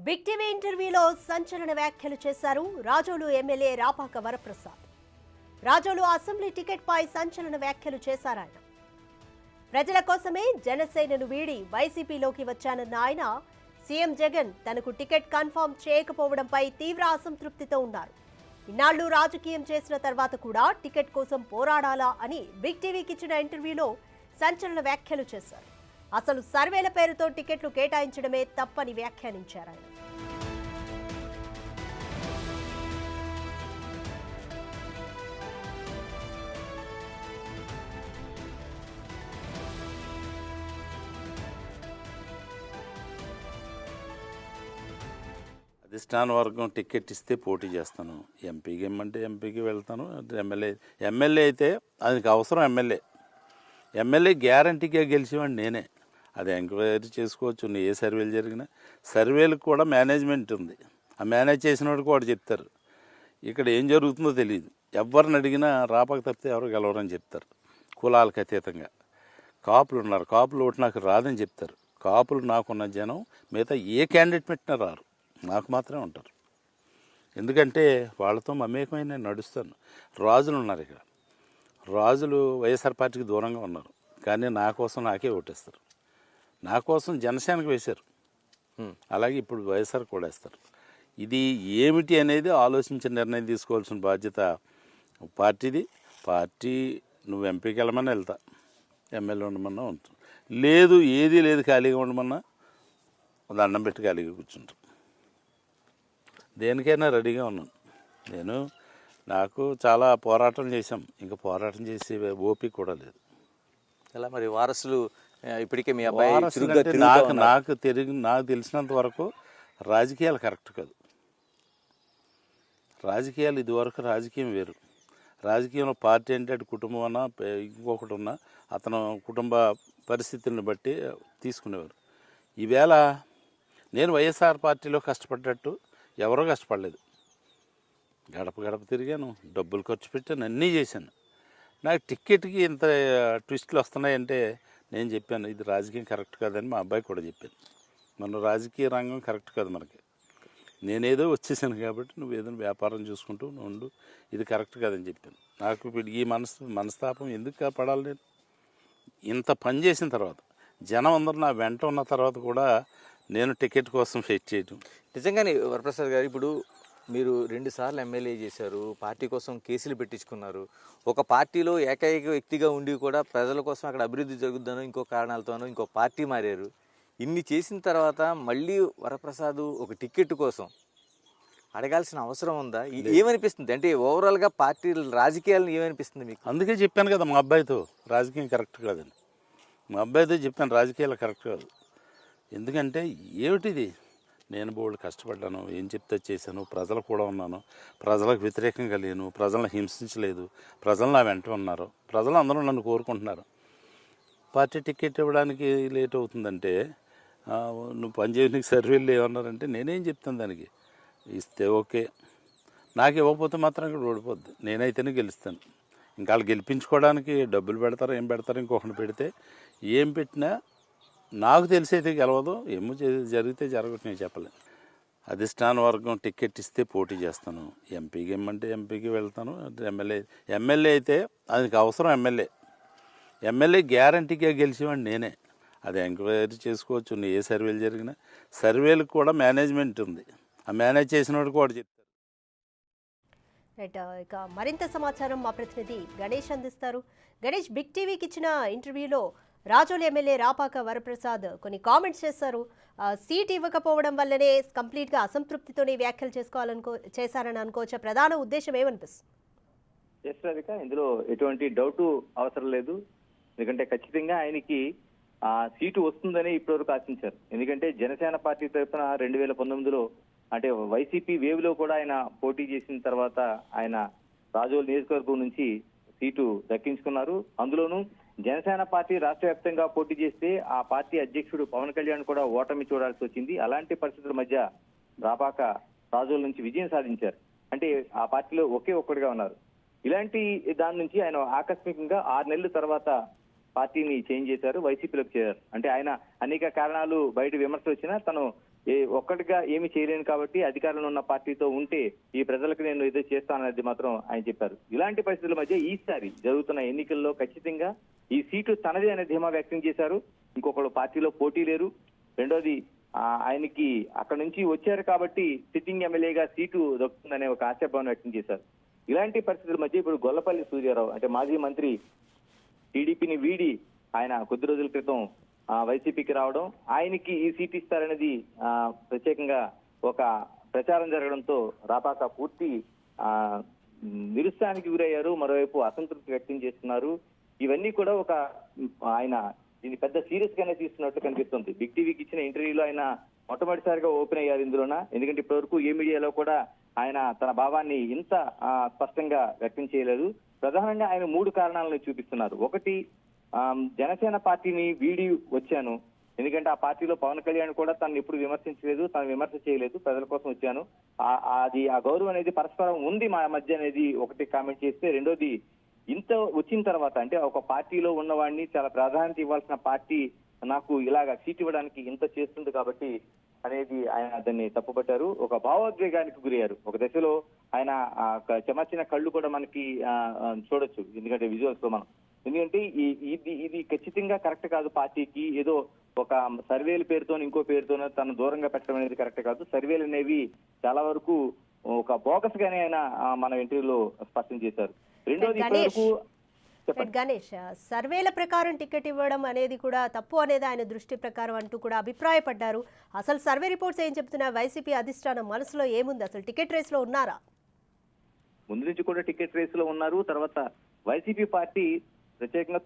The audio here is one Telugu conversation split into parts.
బిగ్ టీవీ ఇంటర్వ్యూలో సంచలన వ్యాఖ్యలు చేశారు Razole MLA Rapaka Varaprasad. Razole assembly ticket పై సంచలన వ్యాఖ్యలు చేశారాయన. ప్రజల కోసమే జనసేనను వీడి వైసీపీలోకి వచ్చానన్న ఆయన సీఎం జగన్ తనకు టికెట్ కన్ఫర్మ్ చేయకపోవడంపై తీవ్ర అసంతృప్తితో ఉన్నారు. ఇన్నాళ్లు రాజకీయం చేసిన తర్వాత కూడా టికెట్ కోసం పోరాడాలా అని బిగ్ టీవీకి ఇచ్చిన ఇంటర్వ్యూలో సంచలన వ్యాఖ్యలు చేశారు. అసలు సర్వేల పేరుతో టికెట్లు కేటాయించడమే తప్పని వ్యాఖ్యానించారు ఆయన. అధిష్టాన వర్గం టికెట్ ఇస్తే పోటీ చేస్తాను, ఎంపీకి ఇమ్మంటే ఎంపీకి వెళ్తాను. ఎమ్మెల్యే అయితే దానికి అవసరం ఎమ్మెల్యే గ్యారంటీగా గెలిచేవాడిని నేనే. అది ఎంక్వైరీ చేసుకోవచ్చు. ఏ సర్వేలు జరిగినా సర్వేలకు కూడా మేనేజ్మెంట్ ఉంది. ఆ మేనేజ్ చేసిన వాడికి వాడు చెప్తారు. ఇక్కడ ఏం జరుగుతుందో తెలియదు. ఎవరిని అడిగినా రాపాక తప్పితే ఎవరు గెలవరని చెప్తారు. కులాలకు అతీతంగా కాపులు ఉన్నారు, కాపులు ఓటు నాకు రాదని చెప్తారు. కాపులు నాకున్న జనం మిగతా ఏ క్యాండిడేట్ పెట్టినా రారు, నాకు మాత్రమే ఉంటారు. ఎందుకంటే వాళ్ళతో మమేకమై నేను నడుస్తాను. రాజులు ఉన్నారు ఇక్కడ. రాజులు వైఎస్ఆర్ పార్టీకి దూరంగా ఉన్నారు, కానీ నా కోసం నాకే ఓటేస్తారు. నా కోసం జనసేనకు వేశారు, అలాగే ఇప్పుడు వైఎస్ఆర్ కూడా వేస్తారు. ఇది ఏమిటి అనేది ఆలోచించి నిర్ణయం తీసుకోవాల్సిన బాధ్యత పార్టీది. పార్టీ నువ్వు ఎంపీకి వెళ్ళమన్నా వెళ్తా, ఎమ్మెల్యే ఉండమన్నా ఉంటాం. లేదు ఏది లేదు, ఖాళీగా ఉండమన్నా దండం పెట్టి ఖాళీగా కూర్చుంటాం. దేనికైనా రెడీగా ఉన్నాను. నాకు చాలా పోరాటం చేశాం, ఇంకా పోరాటం చేసే ఓపిక కూడా లేదు. ఎలా మరి వారసులు ఇప్పటికే మీ అబ్బాయి నాకు తెలిసినంత వరకు రాజకీయాలు కరెక్ట్ కాదు. రాజకీయాలు ఇదివరకు రాజకీయం వేరు. రాజకీయంలో పార్టీ అంటే అటు కుటుంబం అన్నా ఇంకొకటి ఉన్నా అతను కుటుంబ పరిస్థితులను బట్టి తీసుకునేవారు. ఈవేళ నేను వైఎస్ఆర్ పార్టీలో కష్టపడ్డట్టు ఎవరో కష్టపడలేదు. గడప గడప తిరిగాను, డబ్బులు ఖర్చు పెట్టాను, అన్నీ చేశాను. నాకు టిక్కెట్కి ఇంత ట్విస్టులు వస్తున్నాయంటే నేను చెప్పాను ఇది రాజకీయం కరెక్ట్ కాదని. మా అబ్బాయి కూడా చెప్పాను, మన రాజకీయ రంగం కరెక్ట్ కాదు మనకి. నేనేదో వచ్చేసాను కాబట్టి నువ్వు ఏదైనా వ్యాపారం చూసుకుంటూ ఉండు, ఇది కరెక్ట్ కాదని చెప్పాను. నాకు ఇప్పుడు ఈ మనస్తాపం ఎందుకు పడాలి? నేను ఇంత పని చేసిన తర్వాత జనం అందరూ నా వెంట ఉన్న తర్వాత కూడా నేను టికెట్ కోసం ఫైట్ చేయటం. నిజంగానే వరప్రసాద్ గారు, ఇప్పుడు మీరు 2 సార్లు ఎమ్మెల్యే చేశారు, పార్టీ కోసం కేసులు పెట్టించుకున్నారు. ఒక పార్టీలో ఏకైక వ్యక్తిగా ఉండి కూడా ప్రజల కోసం అక్కడ అభివృద్ధి జరుగుతుందనో ఇంకో కారణాలతోనో ఇంకో పార్టీ మారారు. ఇన్ని చేసిన తర్వాత మళ్ళీ వరప్రసాద్ ఒక టికెట్ కోసం అడగాల్సిన అవసరం ఉందా? ఏమనిపిస్తుంది అంటే ఓవరాల్గా పార్టీ రాజకీయాలను ఏమనిపిస్తుంది మీకు? అందుకే చెప్పాను కదా మా అబ్బాయితో రాజకీయం కరెక్ట్ కాదని. మా అబ్బాయితో చెప్పాను రాజకీయాలు కరెక్ట్ కాదు. ఎందుకంటే ఏమిటిది, నేను బోల్డ్ కష్టపడ్డాను, ఏం చెప్తే చేశాను, ప్రజలు కూడా ఉన్నాను, ప్రజలకు వ్యతిరేకంగా లేను, ప్రజలను హింసించలేదు, ప్రజలు నా వెంట ఉన్నారు, ప్రజలు అందరూ నన్ను కోరుకుంటున్నారు. పార్టీ టికెట్ ఇవ్వడానికి లేట్ అవుతుందంటే నువ్వు పనిచేసి నీకు సర్వేలు ఏమన్నారంటే నేనేం చెప్తాను దానికి? ఇస్తే ఓకే, నాకు ఇవ్వకపోతే మాత్రం ఇక్కడ ఓడిపోద్ది. నేనైతేనే గెలుస్తాను. ఇంకా వాళ్ళు గెలిపించుకోవడానికి డబ్బులు పెడతారో ఏం పెడతారో, ఇంకొకటి పెడితే ఏం పెట్టినా నాకు తెలిసైతే గెలవదు. ఏమో జరిగితే జరగదు, నేను చెప్పలేను. అధిష్టాన వర్గం టికెట్ ఇస్తే పోటీ చేస్తాను, ఎంపీకి ఇమ్మంటే ఎంపీకి వెళ్తాను. ఎమ్మెల్యే అయితే దానికి అవసరం ఎమ్మెల్యే గ్యారంటీగా గెలిచేవాడిని నేనే. అది ఎంక్వైరీ చేసుకోవచ్చు. ఏ సర్వేలు జరిగినా సర్వేలకు కూడా మేనేజ్మెంట్ ఉంది. ఆ మేనేజ్ చేసిన వాడికి వాడు చెప్తారు. రైట్, ఇక మరింత సమాచారం మా ప్రతినిధి గణేష్ అందిస్తారు. గణేష్, బిగ్ టీవీకి ఇచ్చిన ఇంటర్వ్యూలో రాజోలు ఎమ్మెల్యే రాపాక వరప్రసాద్ కొన్ని కామెంట్స్ చేశారు. సీట్ ఇవ్వకపోవడం వల్లనే కంప్లీట్గా అసంతృప్తితోనే వ్యాఖ్యలు చేశారని అనుకోవచ్చా? ప్రధాన ఉద్దేశం ఏమనిపిస్తుంది? ఎస్ రాధిక, ఇందులో ఎటువంటి డౌట్ అవసరం లేదు. ఎందుకంటే ఖచ్చితంగా ఆయనకి సీటు వస్తుందని ఇప్పటివరకు ఆశించారు. ఎందుకంటే జనసేన పార్టీ తరఫున 2019లో అంటే వైసీపీ వేవ్ లో కూడా ఆయన పోటీ చేసిన తర్వాత ఆయన రాజోలు నియోజకవర్గం నుంచి సీటు దక్కించుకున్నారు. అందులోనూ జనసేన పార్టీ రాష్ట్ర వ్యాప్తంగా పోటీ చేస్తే ఆ పార్టీ అధ్యక్షుడు పవన్ కళ్యాణ్ కూడా ఓటమి చూడాల్సి వచ్చింది. అలాంటి పరిస్థితుల మధ్య రాపాక రాజోల నుంచి విజయం సాధించారు. అంటే ఆ పార్టీలో ఒకే ఒక్కడిగా ఉన్నారు. ఇలాంటి దాని నుంచి ఆయన ఆకస్మికంగా 6 నెలల తర్వాత పార్టీని చేంజ్ చేశారు, వైసీపీలోకి చేరారు. అంటే ఆయన అనేక కారణాలు బయట విమర్శలు వచ్చినా తను ఒక్కటిగా ఏమి చేయలేను కాబట్టి అధికారంలో ఉన్న పార్టీతో ఉంటే ఈ ప్రజలకు నేను ఏదో చేస్తానన్నది మాత్రం ఆయన చెప్పారు. ఇలాంటి పరిస్థితుల మధ్య ఈసారి జరుగుతున్న ఎన్నికల్లో ఖచ్చితంగా ఈ సీటు తనదే అనే ధీమా వ్యక్తం చేశారు. ఇంకొకరు పార్టీలో పోటీ లేరు. రెండోది ఆయనకి అక్కడ నుంచి వచ్చారు కాబట్టి సిట్టింగ్ ఎమ్మెల్యేగా సీటు దొరుకుతుందనే ఒక ఆశాభావం వ్యక్తం చేశారు. ఇలాంటి పరిస్థితుల మధ్య ఇప్పుడు గొల్లపల్లి సూర్యారావు అంటే మాజీ మంత్రి టీడీపీని వీడి ఆయన కొద్ది రోజుల క్రితం వైసీపీకి రావడం, ఆయనకి ఈ సీట్ ఇస్తారనేది ప్రత్యేకంగా ఒక ప్రచారం జరగడంతో రాపాక పూర్తి నిరుత్సాహానికి గురయ్యారు. మరోవైపు అసంతృప్తి వ్యక్తం చేస్తున్నారు. ఇవన్నీ కూడా ఒక ఆయన దీన్ని పెద్ద సీరియస్ గానే తీసుకున్నట్టు కనిపిస్తుంది. బిగ్ టీవీకి ఇచ్చిన ఇంటర్వ్యూలో ఆయన మొట్టమొదటిసారిగా ఓపెన్ అయ్యారు ఇందులోన. ఎందుకంటే ఇప్పటివరకు ఏ మీడియాలో కూడా ఆయన తన భావాన్ని ఇంత స్పష్టంగా వ్యక్తం చేయలేదు. ప్రధానంగా ఆయన 3 కారణాలను చూపిస్తున్నారు. ఒకటి, జనసేన పార్టీని వీడి వచ్చాను, ఎందుకంటే ఆ పార్టీలో పవన్ కళ్యాణ్ కూడా తను ఎప్పుడు విమర్శించలేదు, తను విమర్శ చేయలేదు, ప్రజల కోసం వచ్చాను, అది ఆ గౌరవం అనేది పరస్పరం ఉంది మా మధ్య అనేది ఒకటి కామెంట్ చేస్తే, రెండోది ఇంత వచ్చిన తర్వాత అంటే ఒక పార్టీలో ఉన్నవాడిని చాలా ప్రాధాన్యత ఇవ్వాల్సిన పార్టీ నాకు ఇలాగా సీట్ ఇవ్వడానికి ఇంత చేస్తుంది కాబట్టి అనేది ఆయన దాన్ని తప్పుపట్టారు. ఒక భావోద్వేగానికి గురయ్యారు. ఒక దశలో ఆయన చెమర్చిన కళ్ళు కూడా మనకి చూడొచ్చు, ఎందుకంటే విజువల్స్ లో మనం. ఎందుకంటే ఇది ఖచ్చితంగా కరెక్ట్ కాదు. పార్టీకి ఏదో ఒక సర్వేల పేరుతో ఇంకో పేరుతోనో తను దూరంగా పెట్టడం అనేది కరెక్ట్ కాదు. సర్వేలు అనేవి చాలా వరకు ఒక బోగస్ గానే ఆయన మన ఇంటర్వ్యూలో స్పష్టం చేశారు. రెండోది గణేష్, సర్వేల ప్రకారం టికెట్ ఇవ్వడం అనేది కూడా తప్పు అనేది ఆయన దృష్టి ప్రకారం అంటూ కూడా అభిప్రాయపడ్డారు. అసలు సర్వే రిపోర్ట్స్ ఏం చెప్తున్నా? వైసీపీ అధిష్టానం మనసులో ఏముంది? అసలు టికెట్ రేస్ లో ఉన్నారా? ముందు నుంచి కూడా టికెట్ రేస్ లో ఉన్నారు. తర్వాత వైసీపీ పార్టీ ప్రత్యేకంగా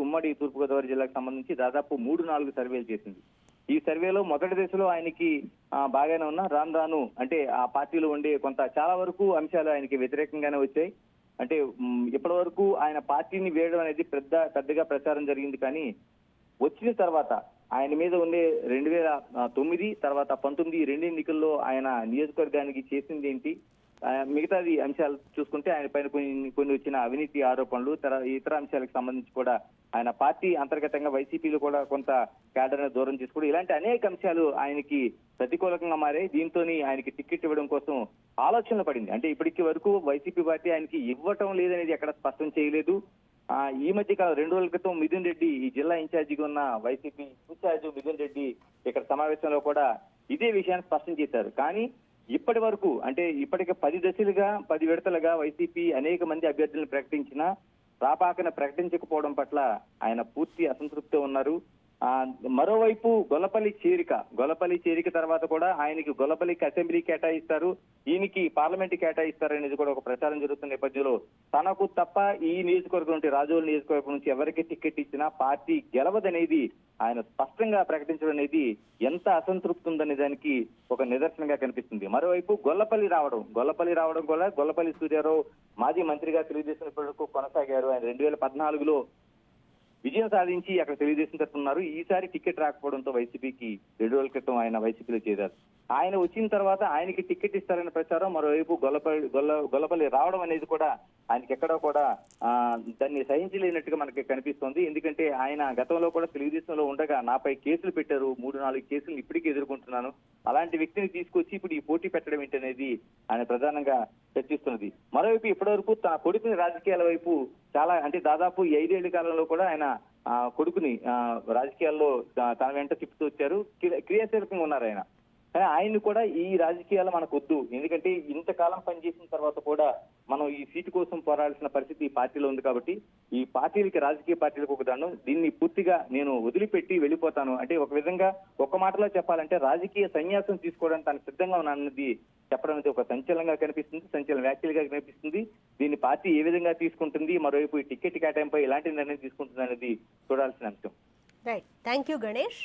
ఉమ్మడి తూర్పు గోదావరి జిల్లాకు సంబంధించి దాదాపు 3-4 సర్వేలు చేసింది. ఈ సర్వేలో మొదటి దశలో ఆయనకి బాగానే ఉన్నా రాను అంటే ఆ పార్టీలో ఉండే చాలా వరకు అంశాలు ఆయనకి వ్యతిరేకంగానే వచ్చాయి. అంటే ఇప్పటి వరకు ఆయన పార్టీని వేయడం అనేది పెద్దగా ప్రచారం జరిగింది. కానీ వచ్చిన తర్వాత ఆయన మీద ఉండే 2009 తర్వాత 19 రెండు ఎన్నికల్లో ఆయన నియోజకవర్గానికి చేసింది ఏంటి, మిగతాది అంశాలు చూసుకుంటే ఆయన పైన కొన్ని వచ్చిన అవినీతి ఆరోపణలు, ఇతర అంశాలకు సంబంధించి కూడా ఆయన పార్టీ అంతర్గతంగా వైసీపీలో కూడా కొంత క్యాడర్ను దూరం చేసుకోవడం, ఇలాంటి అనేక అంశాలు ఆయనకి ప్రతికూలకంగా మారాయి. దీంతో ఆయనకి టికెట్ ఇవ్వడం కోసం ఆలోచనలు పడింది. అంటే ఇప్పటికి వరకు వైసీపీ పార్టీ ఆయనకి ఇవ్వటం లేదనేది ఎక్కడ స్పష్టం చేయలేదు. ఈ మధ్య కాలం 2 రోజుల క్రితం మిథున్ రెడ్డి, ఈ జిల్లా ఇన్ఛార్జిగా ఉన్న వైసీపీ ఇన్ఛార్జ్ మిథున్ రెడ్డి ఇక్కడ సమావేశంలో కూడా ఇదే విషయాన్ని స్పష్టం చేశారు. కానీ ఇప్పటి వరకు అంటే ఇప్పటికి 10 విడతలుగా వైసీపీ అనేక మంది అభ్యర్థులను ప్రకటించినా రాపాకను ప్రకటించకపోవడం పట్ల ఆయన పూర్తి అసంతృప్తి ఉన్నారు. మరోవైపు గొల్లపల్లి చేరిక తర్వాత కూడా ఆయనకి గొల్లపల్లికి అసెంబ్లీ కేటాయిస్తారు, ఈయనకి పార్లమెంట్ కేటాయిస్తారు అనేది కూడా ఒక ప్రచారం జరుగుతున్న నేపథ్యంలో తనకు తప్ప ఈ నియోజకవర్గం నుండి, రాజోలు నియోజకవర్గం నుంచి ఎవరికి టికెట్ ఇచ్చినా పార్టీ గెలవదనేది ఆయన స్పష్టంగా ప్రకటించడం అనేది ఎంత అసంతృప్తి ఉందనే దానికి ఒక నిదర్శనంగా కనిపిస్తుంది. మరోవైపు గొల్లపల్లి రావడం కూడా గొల్లపల్లి సూర్యారావు మాజీ మంత్రిగా తెలుగుదేశం ఇప్పటివరకు కొనసాగారు. ఆయన 2014లో విజయం సాధించి అక్కడ తెలుగుదేశం తరఫున్నారు. ఈసారి టికెట్ రాకపోవడంతో వైసీపీకి 2 రోజుల క్రితం ఆయన వైసీపీలో చేరారు. ఆయన వచ్చిన తర్వాత ఆయనకి టికెట్ ఇస్తారనే ప్రచారం, మరోవైపు గొల్లపల్లి రావడం అనేది కూడా ఆయనకి ఎక్కడో కూడా దాన్ని సహించలేనట్టుగా మనకి కనిపిస్తోంది. ఎందుకంటే ఆయన గతంలో కూడా తెలుగుదేశంలో ఉండగా నాపై కేసులు పెట్టారు, 3-4 కేసులు ఇప్పటికీ ఎదుర్కొంటున్నాను, అలాంటి వ్యక్తిని తీసుకొచ్చి ఇప్పుడు ఈ పోటీ పెట్టడం ఏంటనేది ఆయన ప్రధానంగా చర్చిస్తున్నది. మరోవైపు ఇప్పటివరకు తన కొడుకుని రాజకీయాల వైపు చాలా అంటే దాదాపు 5 ఏళ్ల కాలంలో కూడా ఆయన కొడుకుని రాజకీయాల్లో తన వెంట తిప్పుతూ వచ్చారు, క్రియాశీలకంగా ఉన్నారు ఆయన. కానీ ఆయన్ని కూడా ఈ రాజకీయాలు మనకు వద్దు, ఎందుకంటే ఇంతకాలం పనిచేసిన తర్వాత కూడా మనం ఈ సీటు కోసం పోరాడాల్సిన పరిస్థితి ఈ పార్టీలో ఉంది కాబట్టి ఈ పార్టీలకి, రాజకీయ పార్టీలకు ఒక దండం, దీన్ని పూర్తిగా నేను వదిలిపెట్టి వెళ్ళిపోతాను అంటే ఒక విధంగా ఒక మాటలో చెప్పాలంటే రాజకీయ సన్యాసం తీసుకోవడానికి తాను సిద్ధంగా ఉన్నానన్నది చెప్పడం అనేది ఒక సంచలనంగా కనిపిస్తుంది, సంచలన వ్యాఖ్యలుగా కనిపిస్తుంది. దీన్ని పార్టీ ఏ విధంగా తీసుకుంటుంది, మరోవైపు ఈ టికెట్ కేటాయింపై ఎలాంటి నిర్ణయం తీసుకుంటుంది అనేది చూడాల్సిన అంశం. Right, thank you Ganesh.